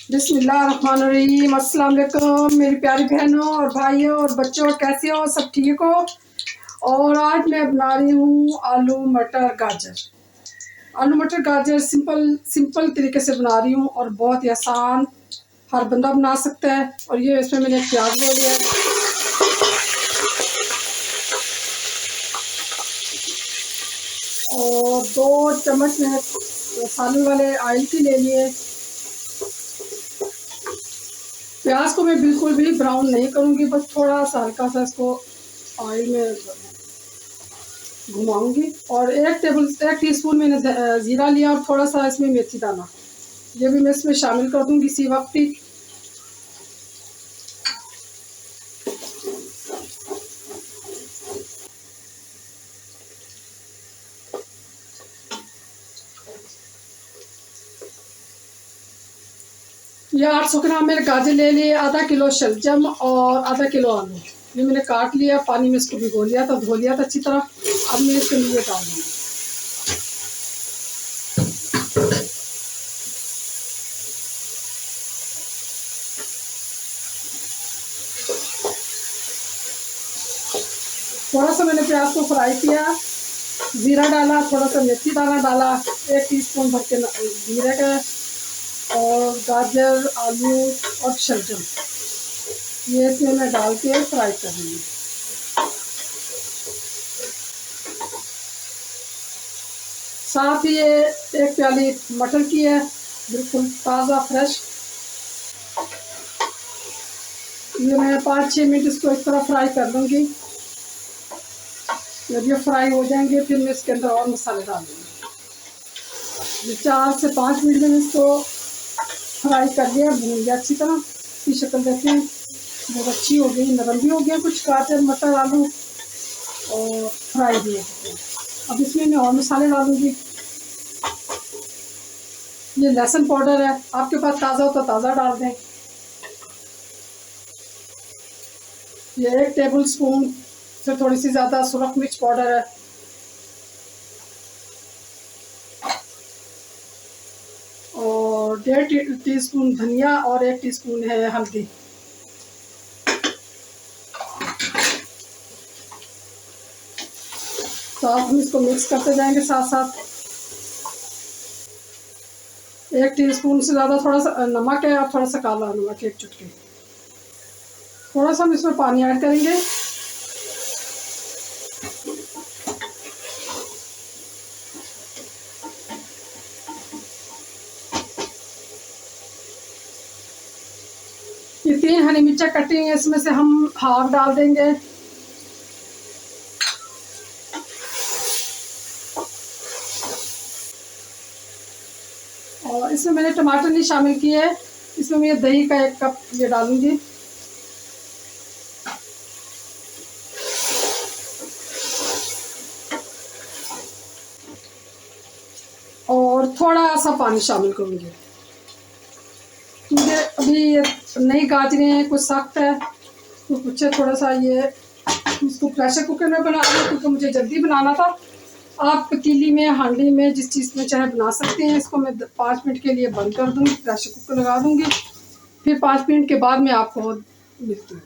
बिस्मिल्लाहिर्रहमानिर्रहीम। अस्सलाम वालेकुम मेरी प्यारी बहनों और भाइयों और बच्चों, कैसे हो? सब ठीक हो? और आज मैं बना रही हूँ आलू मटर गाजर। आलू मटर गाजर सिंपल तरीके से बना रही हूँ और बहुत ही आसान, हर बंदा बना सकता है। और ये इसमें मैंने प्याज ले लिया है और 2 चम्मच मैंने सालन वाले ऑयल की ले लिए। प्याज को मैं बिल्कुल भी ब्राउन नहीं करूँगी, बस थोड़ा सा हल्का सा इसको ऑयल में घुमाऊंगी। और 1 टीस्पून मैंने ज़ीरा लिया और थोड़ा सा इसमें मेथी दाना, ये भी मैं इसमें शामिल कर दूंगी इसी वक्त ही। ये 800 ग्राम मैंने गाजर ले लिए, आधा किलो शलजम और आधा किलो आलू ये मैंने काट लिया, पानी में इसको भिगो लिया था, धो लिया था अच्छी तरह। अब मैं इसके लिए डाल दूँगी। थोड़ा सा मैंने प्याज को फ्राई किया, जीरा डाला, थोड़ा सा मेथी दाना डाला, 1 टीस्पून भर के जीरे का, और गाजर, आलू और शलजम ये इसमें मैं डाल के फ्राई कर दूँगी। साथ ही ये 1 प्याली मटर की है, बिल्कुल ताज़ा फ्रेश। ये मैं 5-6 मिनट इसको इस तरह फ्राई कर लूँगी। जब ये फ्राई हो जाएंगे फिर मैं इसके अंदर और मसाले डाल दूँगी। ये 4 से 5 मिनट में इसको फ्राई कर लिया, भून लिया अच्छी तरह। इसकी शक्ल देखते हैं, बहुत अच्छी हो गई, नरम भी हो गया कुछ गाजर मटर आलू और फ्राई भी हो गए। अब इसमें मैं और मसाले डालूँगी। ये लहसुन पाउडर है, आपके पास ताज़ा हो तो ताज़ा डाल दें। ये 1 टेबल स्पून से थोड़ी सी ज़्यादा सुरख मिर्च पाउडर है। और 1.5 टीस्पून धनिया और 1 टीस्पून है हल्दी। तो आप हम इसको मिक्स करते जाएंगे साथ साथ। 1 टीस्पून से ज़्यादा थोड़ा सा नमक है और थोड़ा सा काला नमक, 1 चुटकी। थोड़ा सा हम इसमें पानी ऐड करेंगे। ये 3 हरी मिर्चा कटी है, इसमें से हम हाफ डाल देंगे। और इसमें मैंने टमाटर नहीं शामिल किए है, इसमें मैं दही का 1 कप ये डालूंगी। और थोड़ा सा पानी शामिल करूंगी क्योंकि अभी ये नई गाजरें हैं, कुछ सख्त है, तो कुछ थोड़ा सा ये इसको प्रेशर कुकर में बना रही हूँ क्योंकि मुझे जल्दी बनाना था। आप पतीली में, हांडी में, जिस चीज़ में चाहे बना सकते हैं। इसको मैं 5 मिनट के लिए बंद कर दूँगी, प्रेशर कुकर लगा दूँगी, फिर 5 मिनट के बाद मैं आपको मिलती हूँ।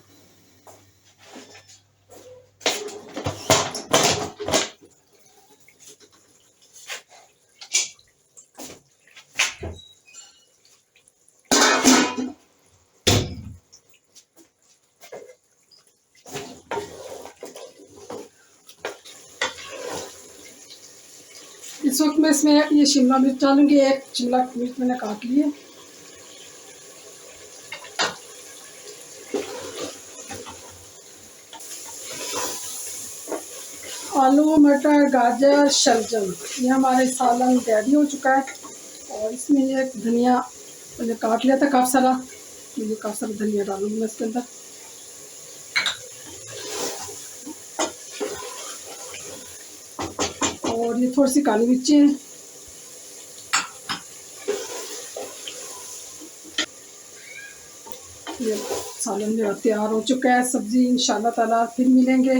इस वक्त मैं इसमें ये शिमला मिर्च डालूंगी, 1 शिमला मिर्च मैंने काट ली है। आलू मटर गाजर शलजम ये हमारे सालन रेडी हो चुका है। और इसमें ये धनिया मैंने काट लिया था काफ़ी सारा, ये काफ़ी सारा धनिया डालूंगी मैं इसके अंदर। और ये थोड़ी सी काली मिर्ची है। ये सालन मेरा तैयार हो चुका है। सब्ज़ी इंशाल्लाह ताला फिर मिलेंगे।